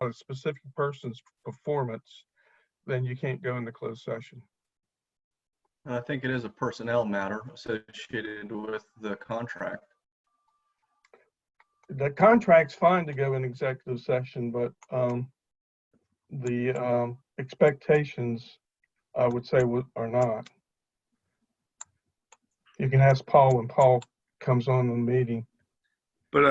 a specific person's performance, then you can't go into closed session. I think it is a personnel matter associated with the contract. The contract's fine to go in executive session, but the expectations, I would say, are not. You can ask Paul when Paul comes on the meeting. But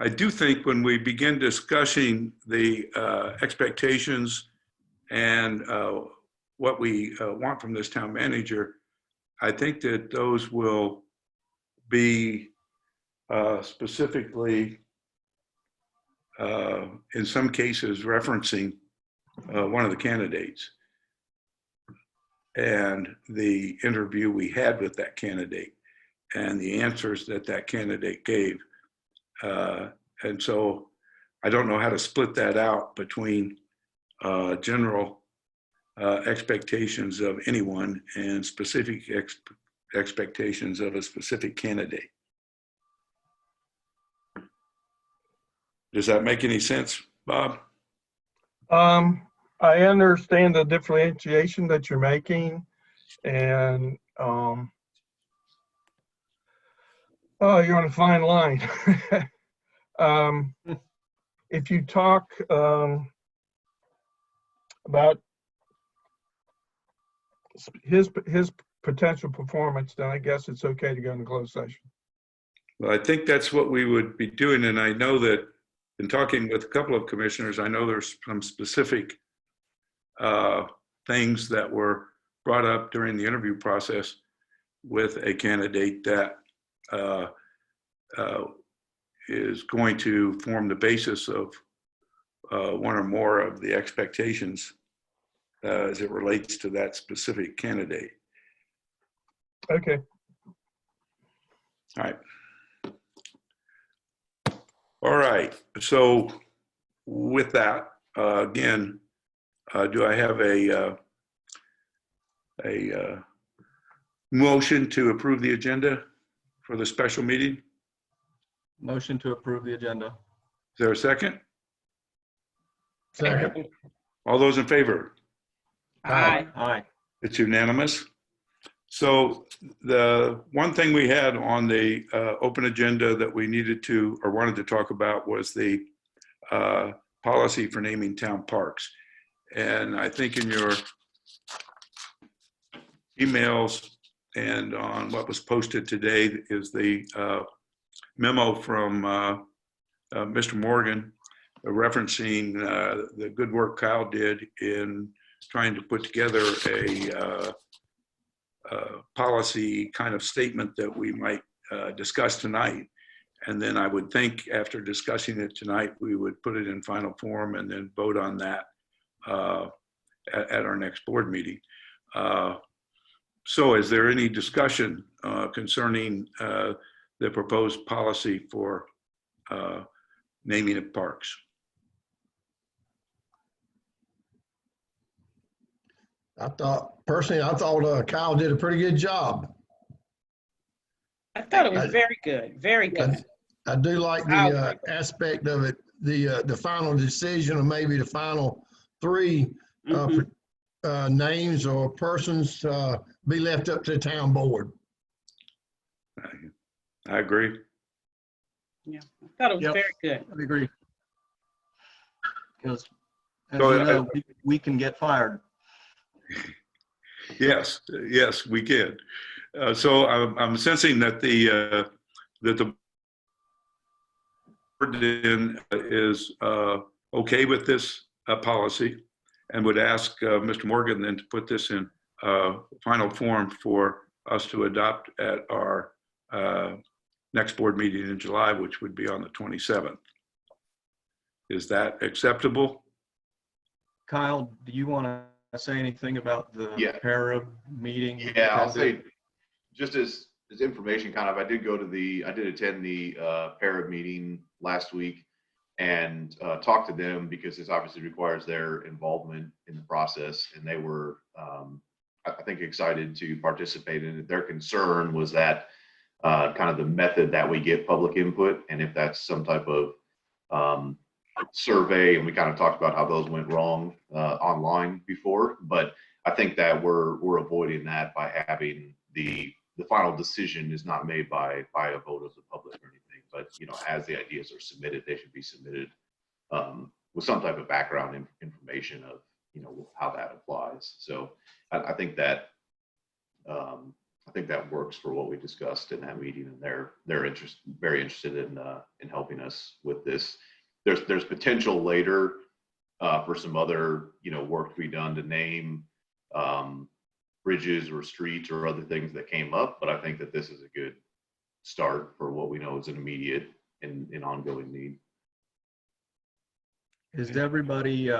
I do think when we begin discussing the expectations and what we want from this town manager, I think that those will be specifically, in some cases, referencing one of the candidates and the interview we had with that candidate and the answers that that candidate gave. And so I don't know how to split that out between general expectations of anyone and specific expectations of a specific candidate. Does that make any sense, Bob? I understand the differentiation that you're making, and oh, you're on a fine line. If you talk about his potential performance, then I guess it's okay to go into closed session. Well, I think that's what we would be doing, and I know that in talking with a couple of commissioners, I know there's some specific things that were brought up during the interview process with a candidate that is going to form the basis of one or more of the expectations as it relates to that specific candidate. Okay. All right. All right. So with that, again, do I have a motion to approve the agenda for the special meeting? Motion to approve the agenda. Is there a second? Second. All those in favor? Aye. Aye. It's unanimous. So the one thing we had on the open agenda that we needed to or wanted to talk about was the policy for naming town parks. And I think in your emails and on what was posted today is the memo from Mr. Morgan referencing the good work Kyle did in trying to put together a policy kind of statement that we might discuss tonight. And then I would think after discussing it tonight, we would put it in final form and then vote on that at our next board meeting. So is there any discussion concerning the proposed policy for naming of parks? Personally, I thought Kyle did a pretty good job. I thought it was very good, very good. I do like the aspect of it, the final decision, or maybe the final three names or persons be left up to the town board. I agree. Yeah, I thought it was very good. I agree. Because as So, you know, we can get fired. Yes, yes, we can. So I'm sensing that the board is okay with this policy, and would ask Mr. Morgan then to put this in final form for us to adopt at our next board meeting in July, which would be on the 27th. Is that acceptable? Kyle, do you want to say anything about the para meeting? Yeah, I'll say just as information kind of, I did attend the para meeting last week and talk to them because this obviously requires their involvement in the process, and they were I think excited to participate in it. Their concern was that kind of the method that we get public input, and if that's some type of survey, and we kind of talked about how those went wrong online before. But I think that we're avoiding that by having the final decision is not made by a vote of the public or anything. But as the ideas are submitted, they should be submitted with some type of background information of how that applies. So I think that works for what we discussed in that meeting, and they're very interested in helping us with this. There's potential later for some other work to be done to name bridges or streets or other things that came up, but I think that this is a good start for what we know is an immediate and ongoing need. Is everybody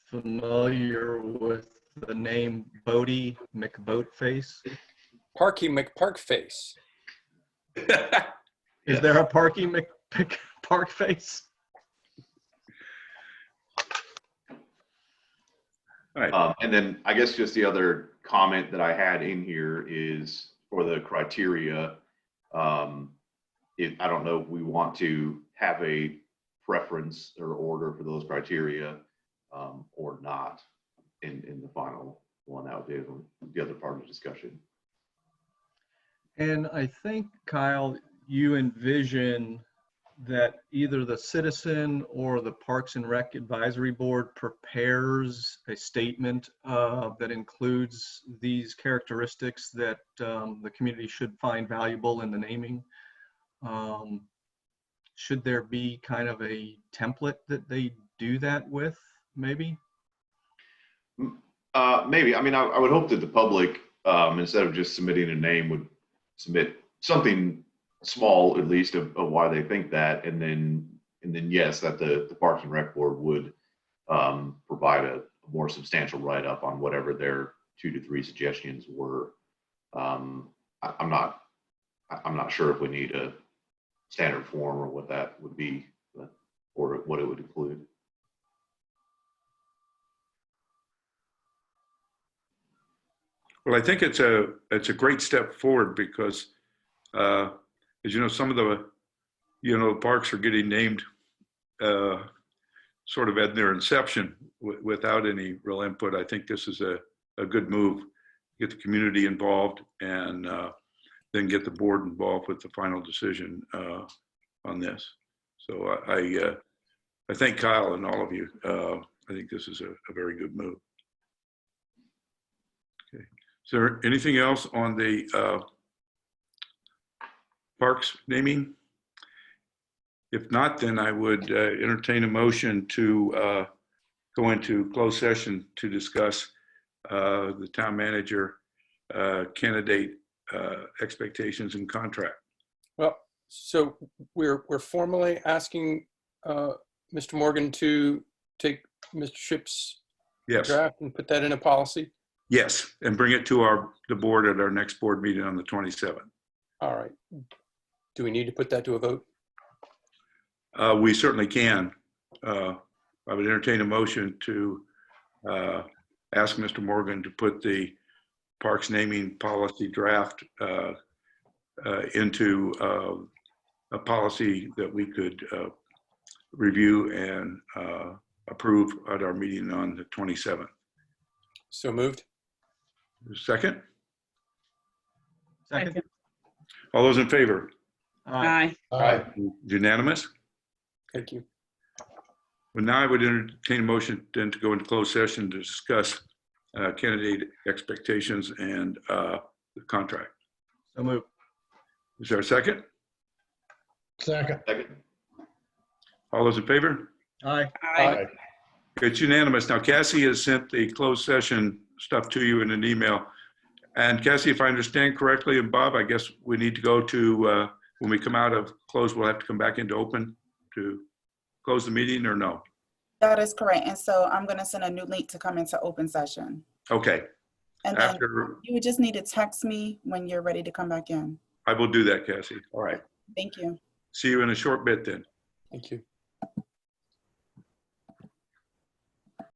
familiar with the name Bodie McBoatface? Parky McParkface. Is there a Parky McParkface? All right. And then I guess just the other comment that I had in here is for the criteria. I don't know if we want to have a preference or order for those criteria or not in the final one. That would be the other part of the discussion. And I think, Kyle, you envision that either the citizen or the Parks and Rec Advisory Board prepares a statement that includes these characteristics that the community should find valuable in the naming. Should there be kind of a template that they do that with, maybe? Maybe. I mean, I would hope that the public, instead of just submitting a name, would submit something small, at least, of why they think that, and then yes, that the Parks and Rec Board would provide a more substantial write-up on whatever their 2 to 3 suggestions were. I'm not sure if we need a standard form or what that would be, or what it would include. Well, I think it's a great step forward because, as you know, some of the, parks are getting named sort of at their inception without any real input. I think this is a good move. Get the community involved and then get the board involved with the final decision on this. So I thank Kyle and all of you. I think this is a very good move. Okay. Is there anything else on the parks naming? If not, then I would entertain a motion to go into closed session to discuss the town manager candidate expectations and contract. Well, so we're formally asking Mr. Morgan to take Mr. Shipp's Yes. draft and put that in a policy. Yes, and bring it to the board at our next board meeting on the 27th. All right. Do we need to put that to a vote? We certainly can. I would entertain a motion to ask Mr. Morgan to put the parks naming policy draft into a policy that we could review and approve at our meeting on the 27th. So moved. Second? Second? All those in favor? Aye. Aye. Unanimous? Thank you. Well, now I would entertain a motion then to go into closed session to discuss candidate expectations and the contract. So move. Is there a second? Second. Second. All those in favor? Aye. Aye. It's unanimous. Now, Cassie has sent the closed session stuff to you in an email. And Cassie, if I understand correctly, and Bob, I guess we need to go to, when we come out of closed, we'll have to come back into open to close the meeting, or no? That is correct. And so I'm going to send a new link to come into open session. Okay. And then After, you would just need to text me when you're ready to come back in. I will do that, Cassie. All right. Thank you. See you in a short bit then. Thank you.